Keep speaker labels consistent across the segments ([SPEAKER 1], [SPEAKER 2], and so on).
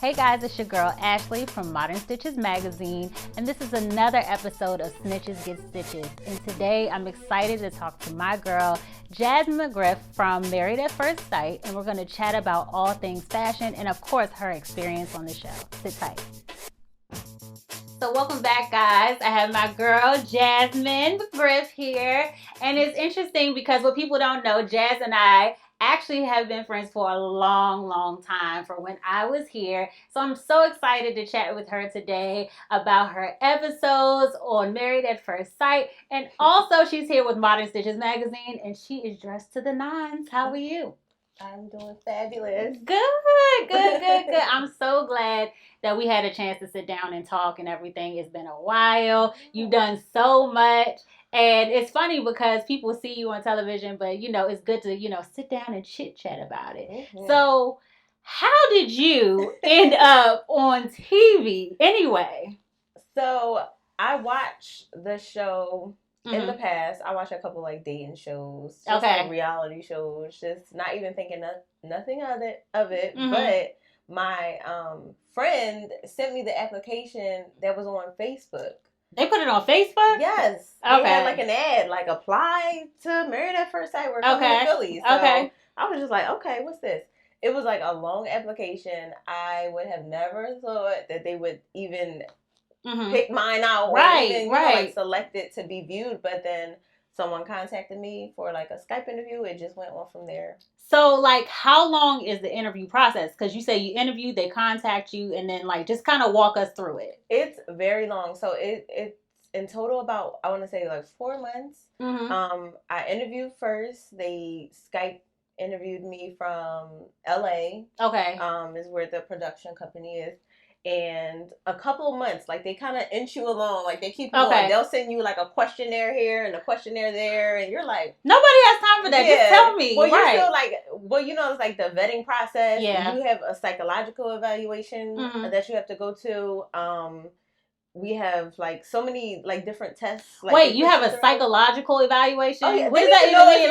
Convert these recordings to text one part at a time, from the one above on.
[SPEAKER 1] Hey guys, it's your girl Ashley from Modern Stitches magazine, and this is another episode of Snitches Get Stitches. And today I'm excited to talk to my girl Jasmine McGriff from Married at First Sight, and we're going to chat about all things fashion and of course her experience on the show. Sit tight. So welcome back, guys. I have my girl Jasmine McGriff here, and it's interesting because what people don't know, Jazz and I actually have been friends for a long time from when I was here. So I'm so excited to chat with her today about her episodes on Married at First Sight. And also she's here with Modern Stitches magazine and she is dressed to the nines. How are you?
[SPEAKER 2] I'm doing fabulous.
[SPEAKER 1] Good. I'm so glad that we had a chance to sit down and talk and everything. It's been a while. You've done so much. And it's funny because people see you on television, but, it's good to, sit down and chit-chat about it. Mm-hmm. So how did you end up on TV anyway?
[SPEAKER 2] So I watched the show in the past. I watched a couple dating shows, just reality shows, just not even thinking nothing of it. Mm-hmm. But my friend sent me the application that was on Facebook.
[SPEAKER 1] They put it on Facebook?
[SPEAKER 2] Yes. Okay. They had an ad, apply to Married at First Sight. We're coming to Philly. So I was just like, okay, what's this? It was a long application. I would have never thought that they would even pick mine out or even select it to be viewed. But then someone contacted me for a Skype interview. It just went on from there.
[SPEAKER 1] So how long is the interview process? Because you say you interview, they contact you, and then just kind of walk us through it.
[SPEAKER 2] It's very long. So it's in total about, I want to say 4 months. Mm-hmm. I interviewed first. They Skype interviewed me from LA. Okay. Is where the production company is. And a couple of months, they kind of inch you along, they keep you going. They'll send you a questionnaire here and a questionnaire there, and you're like,
[SPEAKER 1] nobody has time for that. Yeah. Just tell me.
[SPEAKER 2] Well, you're still it's the vetting process. Yeah. You have a psychological evaluation that you have to go to. We have so many different tests.
[SPEAKER 1] Wait, you have a psychological evaluation?
[SPEAKER 2] Oh, yeah.
[SPEAKER 1] What
[SPEAKER 2] does that even mean?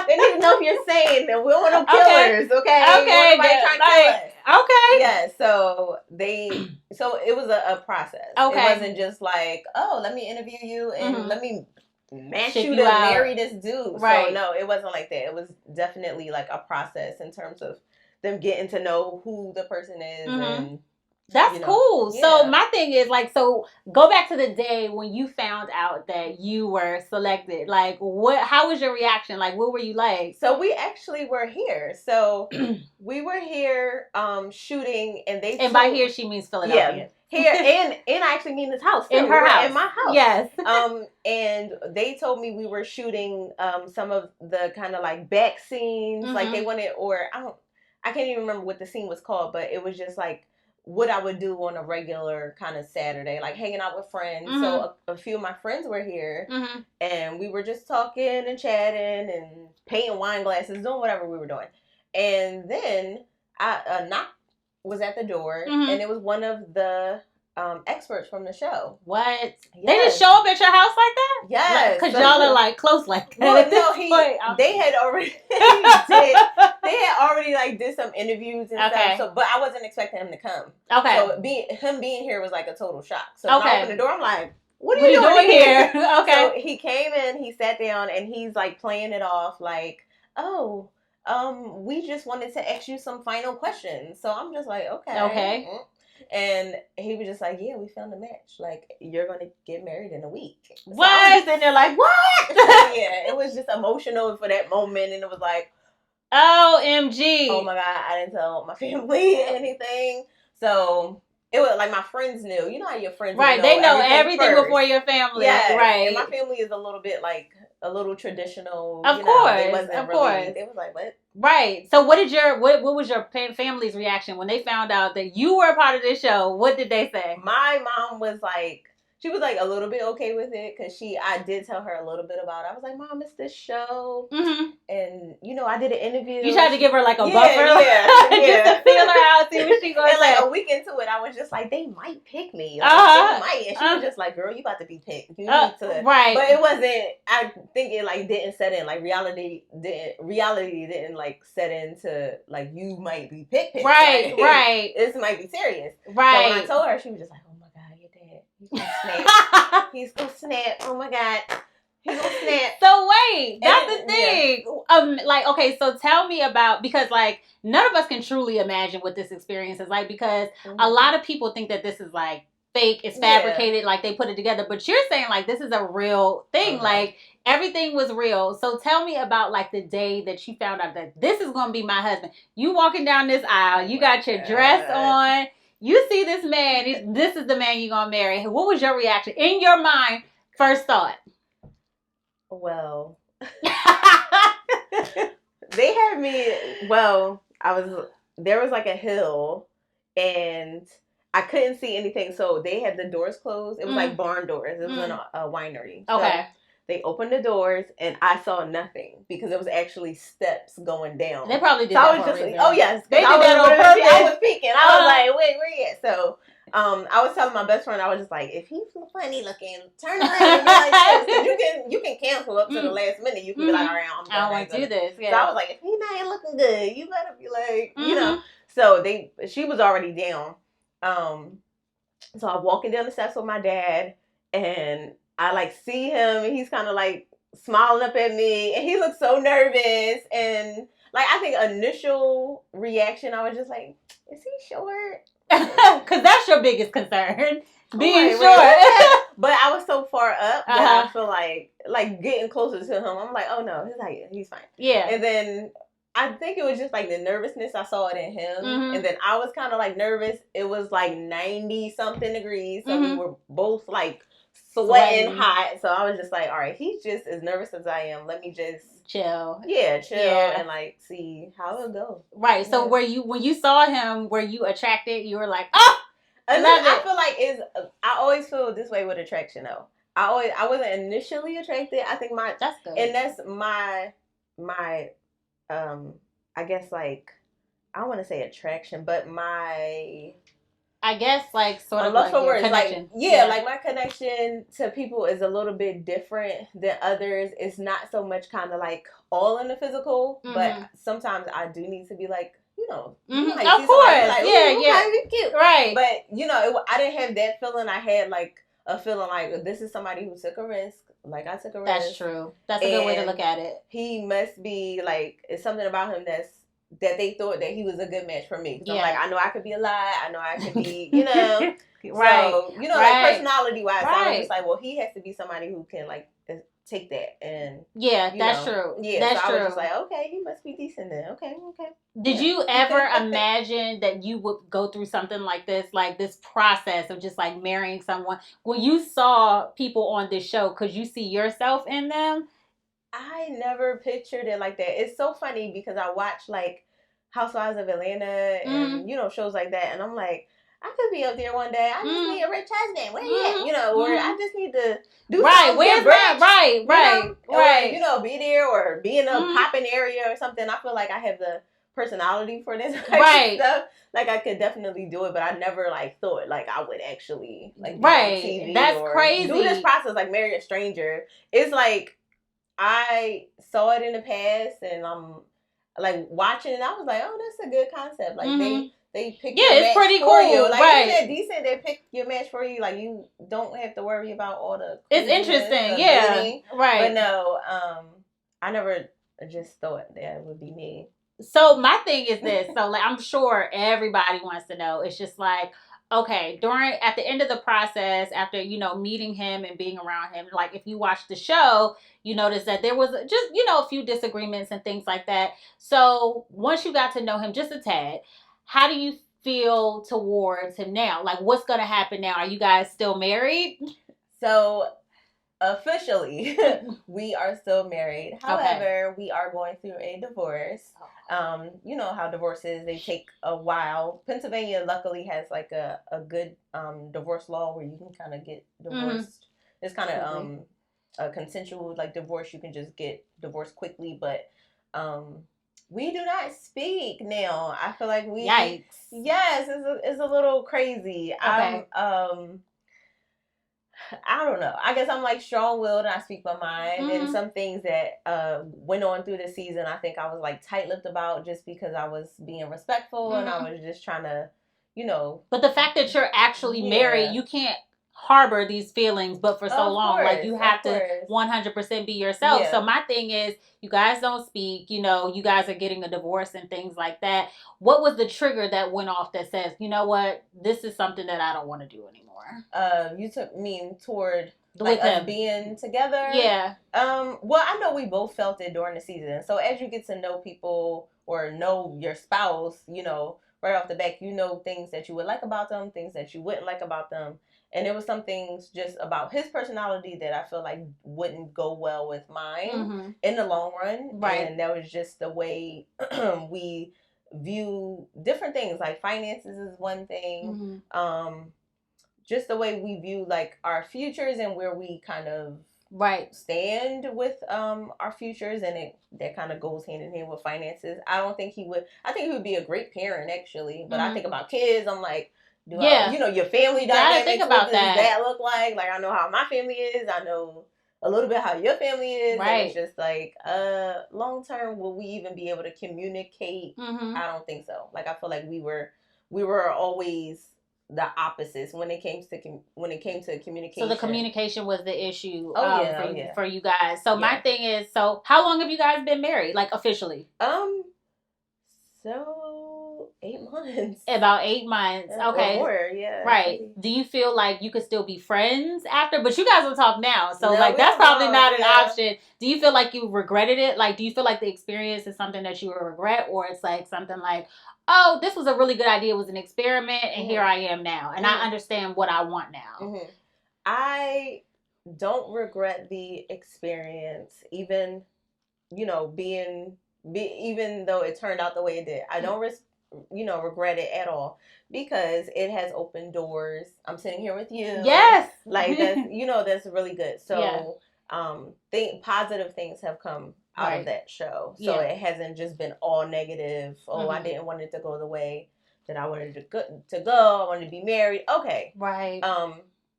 [SPEAKER 2] They need to know if you're sane, and we don't want no killers. Okay. Nobody trying to kill us.
[SPEAKER 1] Okay.
[SPEAKER 2] Yeah. So it was a process. Okay. It wasn't just let me interview you and let me match you to marry this dude. Right. So no, it wasn't like that. It was definitely a process in terms of them getting to know who the person is and.
[SPEAKER 1] That's cool. Yeah. So my thing is so go back to the day when you found out that you were selected. How was your reaction? What were you like?
[SPEAKER 2] So we actually were here. So we were here shooting, and
[SPEAKER 1] by here she means Philadelphia.
[SPEAKER 2] Yeah, here and I actually mean this house too.
[SPEAKER 1] In her house.
[SPEAKER 2] In my house.
[SPEAKER 1] Yes.
[SPEAKER 2] And they told me we were shooting some of the kind of back scenes. Mm-hmm. They wanted, or I can't even remember what the scene was called, but it was just what I would do on a regular kind of Saturday, hanging out with friends. Mm-hmm. So a few of my friends were here, and we were just talking and chatting and painting wine glasses, doing whatever we were doing. And then a knock was at the door, and it was one of the experts from the show.
[SPEAKER 1] What? Yes. They just show up at your house like that?
[SPEAKER 2] Yes.
[SPEAKER 1] Because y'all are close like that.
[SPEAKER 2] Well, no, they had already did some interviews and stuff. So, but I wasn't expecting him to come. Okay. So him being here was a total shock. So when I opened the door, I'm like, what are you doing here? Okay. So he came in, he sat down, and he's playing it off we just wanted to ask you some final questions. So I'm just okay. Okay. And he was just yeah, we found a match. You're going to get married in a week. So
[SPEAKER 1] what? And they're like, what?
[SPEAKER 2] Yeah, it was just emotional for that moment. And it was
[SPEAKER 1] OMG.
[SPEAKER 2] Oh my God, I didn't tell my family anything. So it was my friends knew. You know how your friends
[SPEAKER 1] know they know everything
[SPEAKER 2] first.
[SPEAKER 1] Before your family.
[SPEAKER 2] Yeah,
[SPEAKER 1] right.
[SPEAKER 2] And my family is a little bit a little traditional.
[SPEAKER 1] Of course.
[SPEAKER 2] It wasn't really. They was what?
[SPEAKER 1] Right. So what was your family's reaction when they found out that you were a part of this show? What did they say?
[SPEAKER 2] My mom was she was a little bit okay with it because I did tell her a little bit about it. I was like, Mom, it's this show. Mm-hmm. And, I did an interview.
[SPEAKER 1] You tried to give her a buffer?
[SPEAKER 2] Yeah.
[SPEAKER 1] Just to feel her out, see what she going to say.
[SPEAKER 2] A week into it, I was just like, they might pick me. Like, they might. And she was just like, girl, you about to be picked. You need to.
[SPEAKER 1] Right.
[SPEAKER 2] But it wasn't, I think it like didn't set in. Like reality didn't like set into like, you might be picked.
[SPEAKER 1] Right.
[SPEAKER 2] This might be serious.
[SPEAKER 1] Right.
[SPEAKER 2] So when I told her, she was just like, oh my God, your dad. He's going to snap. He's going to snap. Oh my God. He's going to snap.
[SPEAKER 1] So wait, that's the thing. Yeah. Like, okay, so tell me about, because like, none of us can truly imagine what this experience is like, because a lot of people think that this is like fake, it's fabricated, like they put it together. But you're saying like this is a real thing, like everything was real. So tell me about like the day that you found out that this is going to be my husband. You walking down this aisle, you got your dress on, you see this man, this is the man you're going to marry. What was your reaction in your mind, first thought?
[SPEAKER 2] Well, they had me, there was like a hill and I couldn't see anything. So they had the doors closed. It was like barn doors. It was in a winery.
[SPEAKER 1] Okay.
[SPEAKER 2] So they opened the doors and I saw nothing because it was actually steps going down.
[SPEAKER 1] They probably did
[SPEAKER 2] so
[SPEAKER 1] that
[SPEAKER 2] I was
[SPEAKER 1] for
[SPEAKER 2] just
[SPEAKER 1] a reason.
[SPEAKER 2] Oh yes.
[SPEAKER 1] They did that on purpose.
[SPEAKER 2] I was peeking. I was like, wait, where you at? So I was telling my best friend, I was just like, if he's funny looking, turn around and be like this. Because you can cancel up to the last minute. You can be like, all right, I don't want to do this. Yeah. So I was like, if he's not looking good, you better be like, you know. So she was already down. So I'm walking down the steps with my dad, and I like see him, and he's kind of like smiling up at me, and he looks so nervous. And like, I think initial reaction, I was just like, is he short?
[SPEAKER 1] Because that's your biggest concern, being short.
[SPEAKER 2] But I was so far up that I feel like getting closer to him, I'm like, oh no, he's fine. Yeah. And then I think it was just like the nervousness. I saw it in him. And then I was kind of like nervous. It was like 90 something degrees. So we were both like sweating hot. So I was just like, all right, he's just as nervous as I am. Let me just
[SPEAKER 1] chill.
[SPEAKER 2] Yeah, chill and like see how it'll go.
[SPEAKER 1] Right. So when you saw him, were you attracted? You were like, oh,
[SPEAKER 2] I feel like I always feel this way with attraction though. I wasn't initially attracted. I think
[SPEAKER 1] that's good.
[SPEAKER 2] And that's my I guess like, I don't want to say attraction, but I
[SPEAKER 1] guess like sort of
[SPEAKER 2] like
[SPEAKER 1] your connection.
[SPEAKER 2] Like, like my connection to people is a little bit different than others. It's not so much kind of like all in the physical, but sometimes I do need to be like, you know,
[SPEAKER 1] of course, like, yeah,
[SPEAKER 2] cute,
[SPEAKER 1] right?
[SPEAKER 2] But you know, I didn't have that feeling. I had like a feeling like this is somebody who took a risk. Like I took a risk.
[SPEAKER 1] That's true. That's a good way to look at it.
[SPEAKER 2] He must be like, it's something about him that they thought that he was a good match for me. Yeah. I'm like, I know I could be a lie. I know I could be, you know.
[SPEAKER 1] Right.
[SPEAKER 2] So, you know, like personality wise, so I was just like, well, he has to be somebody who can like take that and
[SPEAKER 1] that's true.
[SPEAKER 2] Yeah,
[SPEAKER 1] that's
[SPEAKER 2] so
[SPEAKER 1] true.
[SPEAKER 2] I was just like, okay, he must be decent then. Okay.
[SPEAKER 1] Did you ever imagine that you would go through something like this process of just like marrying someone? When you saw people on this show, could you see yourself in them?
[SPEAKER 2] I never pictured it like that. It's so funny because I watch like Housewives of Atlanta and you know, shows like that, and I'm like, I could be up there one day. I just need a rich husband. Where you at? You know, or I just need to do something.
[SPEAKER 1] Where's that? Right.
[SPEAKER 2] Or, you know, be there or be in a popping area or something. I feel like I have the personality for this type of stuff. Like I could definitely do it, but I never like thought like I would actually like be on TV.
[SPEAKER 1] That's
[SPEAKER 2] or
[SPEAKER 1] crazy.
[SPEAKER 2] Do this process like marry a stranger. It's like I saw it in the past and I'm like watching and I was like, oh, that's a good concept. Like they pick your match
[SPEAKER 1] pretty
[SPEAKER 2] for
[SPEAKER 1] cool.
[SPEAKER 2] you. Like isn't that decent? They pick your match for you. Like you don't have to worry about all the
[SPEAKER 1] it's interesting. Yeah.
[SPEAKER 2] Dating. Right. But no, I never just thought that would be me.
[SPEAKER 1] So my thing is this. So like I'm sure everybody wants to know. It's just like, okay, at the end of the process, after, you know, meeting him and being around him, like if you watch the show, you notice that there was just, you know, a few disagreements and things like that. So once you got to know him just a tad, how do you feel towards him now? Like what's going to happen now? Are you guys still married?
[SPEAKER 2] So officially, we are still married. However, we are going through a divorce. You know how divorces, they take a while. Pennsylvania luckily has like a good divorce law where you can kind of get divorced. It's kind of a consensual like divorce. You can just get divorced quickly, but We do not speak now. I feel like we.
[SPEAKER 1] Yikes.
[SPEAKER 2] Yes, it's a little crazy.
[SPEAKER 1] Okay.
[SPEAKER 2] I don't know. I guess I'm like strong-willed and I speak my mind. And some things that went on through the season, I think I was like tight-lipped about just because I was being respectful and I was just trying to,
[SPEAKER 1] But the fact that you're actually married, you can't harbor these feelings, but for so long, like you have to 100% be yourself. Yeah. So my thing is, you guys don't speak, you guys are getting a divorce and things like that. What was the trigger that went off that says, you know what, this is something that I don't want to do anymore?
[SPEAKER 2] You mean toward like us being together?
[SPEAKER 1] Yeah.
[SPEAKER 2] Well, I know we both felt it during the season. So as you get to know people or know your spouse, right off the bat, things that you would like about them, things that you wouldn't like about them. And there was some things just about his personality that I feel like wouldn't go well with mine in the long run.
[SPEAKER 1] Right.
[SPEAKER 2] And that was just the way we view different things. Like finances is one thing. Just the way we view like our futures and where we kind of stand with our futures, and that kind of goes hand in hand with finances. I think he would be a great parent actually, but I think about kids, I'm like, your family dynamics, what does that look like? Like, I know how my family is, I know a little bit how your family is, and it's just like long term, will we even be able to communicate? I don't think so. Like, I feel like we were always the opposites when it came to communication.
[SPEAKER 1] So the communication was the issue for you guys. So my thing is, so how long have you guys been married, like officially?
[SPEAKER 2] So 8 months.
[SPEAKER 1] About 8 months. Okay.
[SPEAKER 2] Or more, yeah.
[SPEAKER 1] Right. Maybe. Do you feel like you could still be friends after? But you guys will talk now, so that's probably not an option. Do you feel like you regretted it? Like, do you feel like the experience is something that you will regret, or it's like something like, oh, this was a really good idea. It was an experiment, and here I am now, and I understand what I want now.
[SPEAKER 2] I don't regret the experience, even even though it turned out the way it did. I don't regret it at all, because it has opened doors. I'm sitting here with you.
[SPEAKER 1] Yes.
[SPEAKER 2] Like, that's that's really good. So positive things have come out of that show. So it hasn't just been all negative. Oh, I didn't want it to go the way that I wanted to go. I wanted to be married. Okay.
[SPEAKER 1] Right.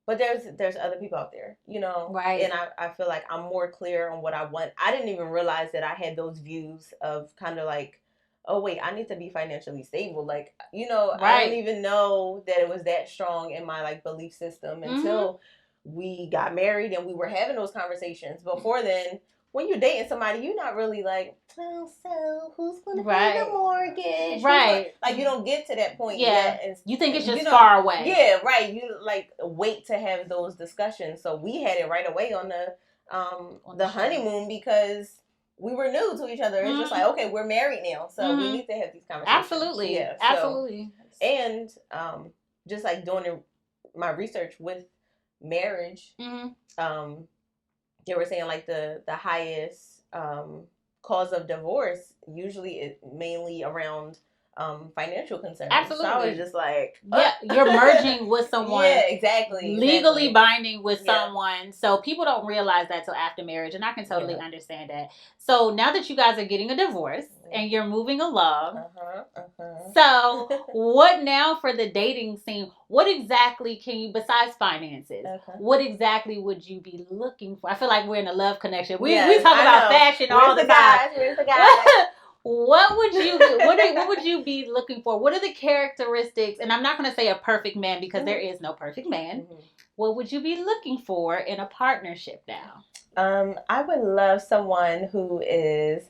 [SPEAKER 2] But there's other people out there,
[SPEAKER 1] Right.
[SPEAKER 2] And I feel like I'm more clear on what I want. I didn't even realize that I had those views of kind of like, oh wait, I need to be financially stable. Like, I didn't even know that it was that strong in my like belief system until we got married and we were having those conversations. Before then, when you're dating somebody, you're not really like, oh, so who's going to pay the mortgage?
[SPEAKER 1] Right.
[SPEAKER 2] Like, you don't get to that point yet. And,
[SPEAKER 1] you think it's just far away.
[SPEAKER 2] Yeah, right. You like wait to have those discussions. So we had it right away on the honeymoon, because we were new to each other. It's just like, okay, we're married now, so we need to have these conversations.
[SPEAKER 1] Absolutely.
[SPEAKER 2] Yeah,
[SPEAKER 1] absolutely.
[SPEAKER 2] And just like doing my research with marriage, they were saying like the highest cause of divorce usually is mainly around financial concerns.
[SPEAKER 1] Absolutely.
[SPEAKER 2] So I was just like,
[SPEAKER 1] you're merging with someone.
[SPEAKER 2] Yeah, exactly.
[SPEAKER 1] Legally binding with someone. So people don't realize that till after marriage, and I can totally understand that. So now that you guys are getting a divorce and you're moving along, so what now for the dating scene? What exactly can you, besides finances, what exactly would you be looking for? I feel like we're in a love connection. We talk about fashion all the time.
[SPEAKER 2] Where's the guys?
[SPEAKER 1] What would you what would you be looking for? What are the characteristics? And I'm not going to say a perfect man, because there is no perfect man. What would you be looking for in a partnership now?
[SPEAKER 2] I would love someone who is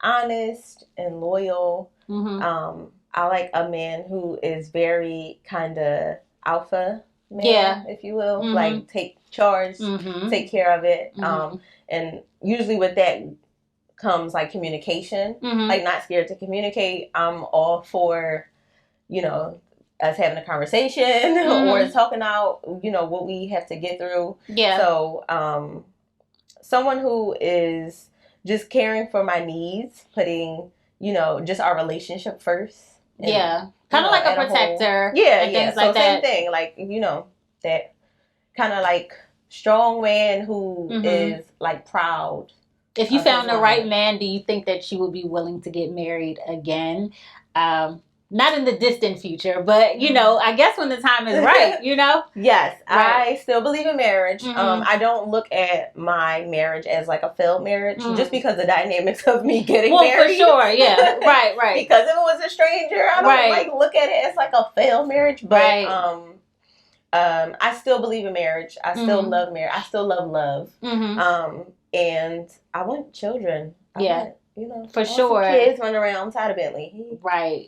[SPEAKER 2] honest and loyal. I like a man who is very kind of alpha man, if you will, like take charge, take care of it. And usually with that comes like communication, like not scared to communicate. I'm all for, us having a conversation or talking out, what we have to get through. Yeah. So, someone who is just caring for my needs, putting, just our relationship first. And,
[SPEAKER 1] kind of like a protector.
[SPEAKER 2] Things
[SPEAKER 1] like that.
[SPEAKER 2] Same thing, like, that kind of like strong man who is like proud
[SPEAKER 1] If you found the right man, do you think that you would be willing to get married again? Not in the distant future, but, you know, I guess when the time is right, you know?
[SPEAKER 2] Yes,
[SPEAKER 1] right.
[SPEAKER 2] I still believe in marriage. I don't look at my marriage as like a failed marriage just because the dynamics of me getting married.
[SPEAKER 1] Well, for sure, yeah. right.
[SPEAKER 2] Because if it was a stranger, I don't like look at it as like a failed marriage. But I still believe in marriage. I still love marriage. I still love love. And I want children. You know,
[SPEAKER 1] for sure.
[SPEAKER 2] Kids running around. I'm tired of Bentley.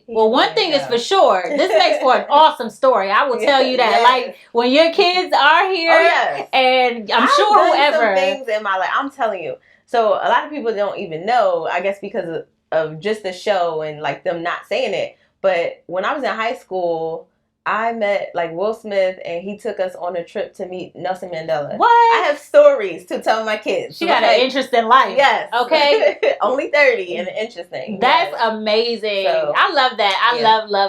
[SPEAKER 1] Well, one thing is for sure. This makes for an awesome story. I will tell you that. Yes. Like when your kids are here, and I'm sure whoever.
[SPEAKER 2] Some things in my life. I'm telling you. So a lot of people don't even know. I guess because of just the show and like them not saying it. But when I was in high school, I met like Will Smith, and he took us on a trip to meet Nelson Mandela.
[SPEAKER 1] What?
[SPEAKER 2] I have stories to tell my kids.
[SPEAKER 1] She got an interesting life.
[SPEAKER 2] Yes.
[SPEAKER 1] Okay.
[SPEAKER 2] Only 30 and interesting.
[SPEAKER 1] That's amazing. So, I love that. I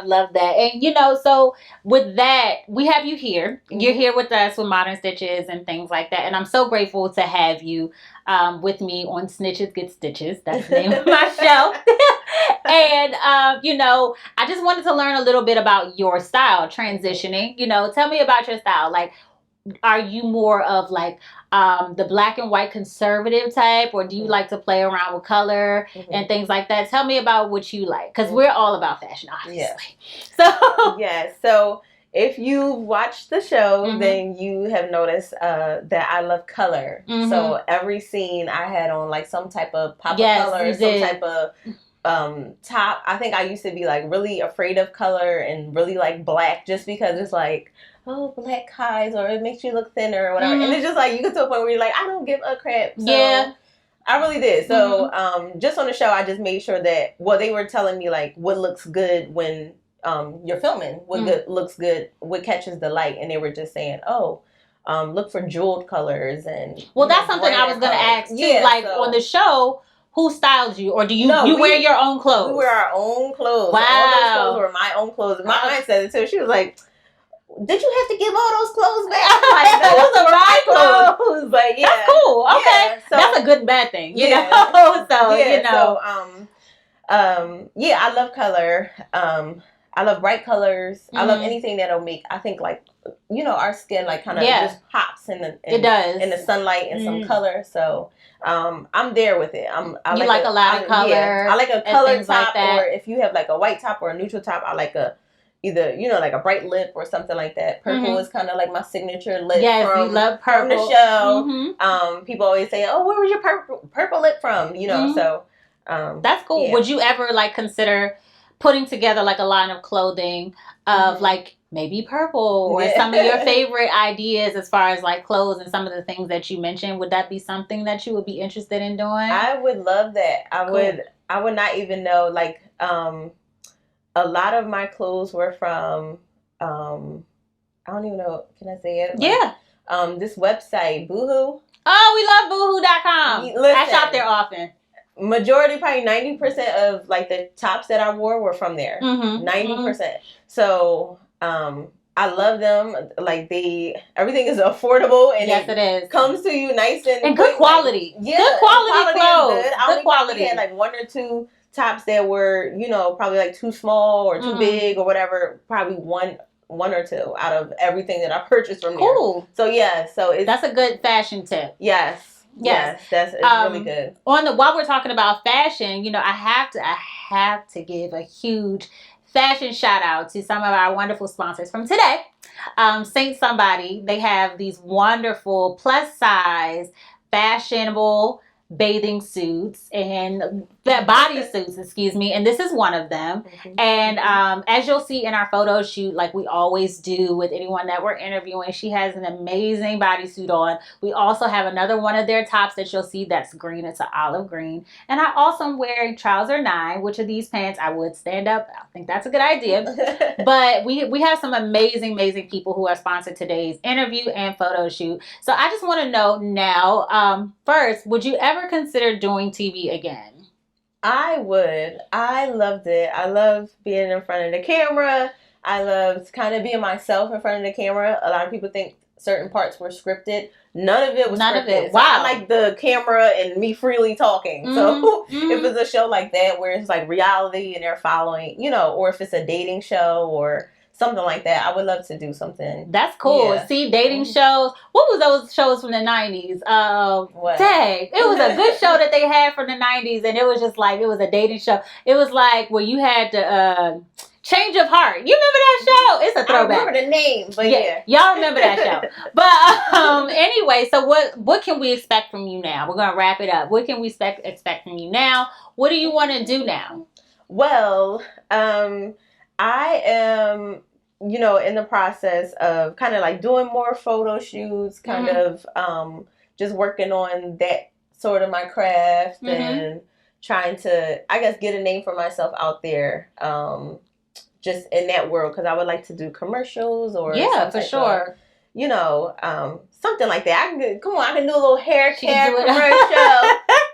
[SPEAKER 1] love that. And you know, so with that, we have you here. You're here with us with Modern Stitches and things like that. And I'm so grateful to have you with me on Snitches Get Stitches. That's the name of my show. And, you know, I just wanted to learn a little bit about your style, transitioning. You know, tell me about your style. Like, are you more of like the black and white conservative type, or do you like to play around with color and things like that? Tell me about what you like, because we're all about fashion, obviously.
[SPEAKER 2] So if you watched the show, then you have noticed that I love color. So every scene I had on like some type of pop of color, some type of top. I think I used to be like really afraid of color and really like black, just because it's like, oh, black hides, or it makes you look thinner or whatever. And it's just like you get to a point where you're like, I don't give a crap. So I really did. So just on the show, I just made sure that they were telling me like what looks good when you're filming, what looks good, what catches the light, and they were just saying, look for jeweled colors and
[SPEAKER 1] that's something I was gonna ask too. Like on the show, who styles you, or do you wear your own clothes?
[SPEAKER 2] We wear our own clothes.
[SPEAKER 1] Wow.
[SPEAKER 2] All those clothes were my own clothes. My aunt said it too. She was like, did you have to give all those clothes back? Like,
[SPEAKER 1] those are my clothes.
[SPEAKER 2] But
[SPEAKER 1] that's cool. Okay, so, that's a good and bad thing. You know.
[SPEAKER 2] I love color. I love bright colors. I love anything that'll make, I think, like, you know, our skin like kind of just pops in the sunlight and some color. So I'm there with it. I like a lot of color. I like a color top, or if you have like a white top or a neutral top, I like either, you know, like a bright lip or something like that. Purple is kind of like my signature lip.
[SPEAKER 1] Yes, you love purple.
[SPEAKER 2] From the show. People always say, oh, where was your purple lip from? You know, so
[SPEAKER 1] that's cool. Yeah. Would you ever like consider putting together like a line of clothing of like maybe purple or some of your favorite ideas as far as like clothes and some of the things that you mentioned? Would that be something that you would be interested in doing?
[SPEAKER 2] I would love that. I would not even know, like, a lot of my clothes were from, I don't even know, can I say it? Like, this website, Boohoo.
[SPEAKER 1] Oh, we love boohoo.com. Listen, I shop there often.
[SPEAKER 2] Majority, probably 90% of like the tops that I wore were from there. 90%. So, I love them. Like everything is affordable, and
[SPEAKER 1] it is.
[SPEAKER 2] Comes to you nice and
[SPEAKER 1] good quality.
[SPEAKER 2] Like,
[SPEAKER 1] good quality clothes.
[SPEAKER 2] Good quality. Had like one or two tops that were, you know, probably like too small or too big or whatever. Probably one or two out of everything that I purchased from there. Cool. So that's
[SPEAKER 1] a good fashion tip.
[SPEAKER 2] Yes, that's really good.
[SPEAKER 1] While we're talking about fashion, you know, I have to give a huge fashion shout out to some of our wonderful sponsors from today. Saint Somebody. They have these wonderful plus size, fashionable bathing suits and body suits, and this is one of them. And as you'll see in our photo shoot, like we always do with anyone that we're interviewing, she has an amazing bodysuit on. We also have another one of their tops that you'll see that's green. It's an olive green. And I also am wearing trouser 9, which are these pants. I would stand up. I think that's a good idea. But we have some amazing people who are sponsored today's interview and photo shoot. So I just want to know now, first, would you ever consider doing TV again?
[SPEAKER 2] I would. I loved it. I love being in front of the camera. I loved kind of being myself in front of the camera. A lot of people think certain parts were scripted. None of it was
[SPEAKER 1] None
[SPEAKER 2] scripted.
[SPEAKER 1] of it.
[SPEAKER 2] So I
[SPEAKER 1] Wow.
[SPEAKER 2] like the camera and me freely talking. So
[SPEAKER 1] Mm-hmm.
[SPEAKER 2] if it's a show like that where it's like reality and they're following, you know, or if it's a dating show or something like that, I would love to do something.
[SPEAKER 1] That's cool.
[SPEAKER 2] Yeah.
[SPEAKER 1] See, dating shows. What was those shows from the 90s?
[SPEAKER 2] What?
[SPEAKER 1] Dang. It was a good show that they had from the 90s, and it was just like, it was a dating show. It was like where you had to Change of Heart. You remember that show? It's a throwback.
[SPEAKER 2] I remember the name, but yeah.
[SPEAKER 1] Y'all remember that show. But anyway, so what can we expect from you now? We're going to wrap it up. What can we expect from you now? What do you want to do now?
[SPEAKER 2] Well, I am, you know, in the process of kind of like doing more photo shoots, kind of just working on that sort of my craft and trying to, I guess, get a name for myself out there. Just in that world, because I would like to do commercials or
[SPEAKER 1] for sure.
[SPEAKER 2] You know, something like that. I can do a little hair care commercial.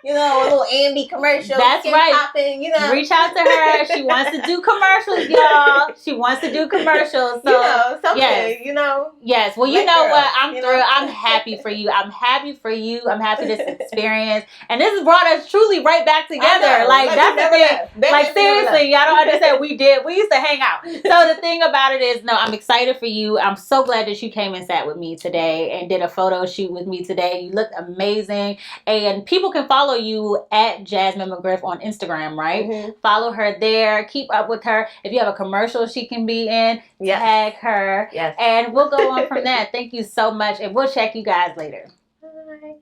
[SPEAKER 2] You know, a little Ambi commercial.
[SPEAKER 1] That's right.
[SPEAKER 2] Popping, you know.
[SPEAKER 1] Reach out to her. She wants to do commercials, y'all. She wants to do commercials. So,
[SPEAKER 2] you know, something,
[SPEAKER 1] yes.
[SPEAKER 2] you know.
[SPEAKER 1] Yes. Well, you know what? I'm thrilled. I'm happy for you. I'm happy for you. I'm happy this experience. And this has brought us truly right back together. Like, that's the thing. Like, seriously, y'all don't understand. We used to hang out. So the thing about it is, no, I'm excited for you. I'm so glad that you came and sat with me today and did a photo shoot with me today. You look amazing. And people can follow you at Jasmine McGriff on Instagram, right? Follow her there. Keep up with her. If you have a commercial she can be in, tag her.
[SPEAKER 2] Yes.
[SPEAKER 1] And we'll go on from that. Thank you so much. And we'll check you guys later.
[SPEAKER 2] Bye.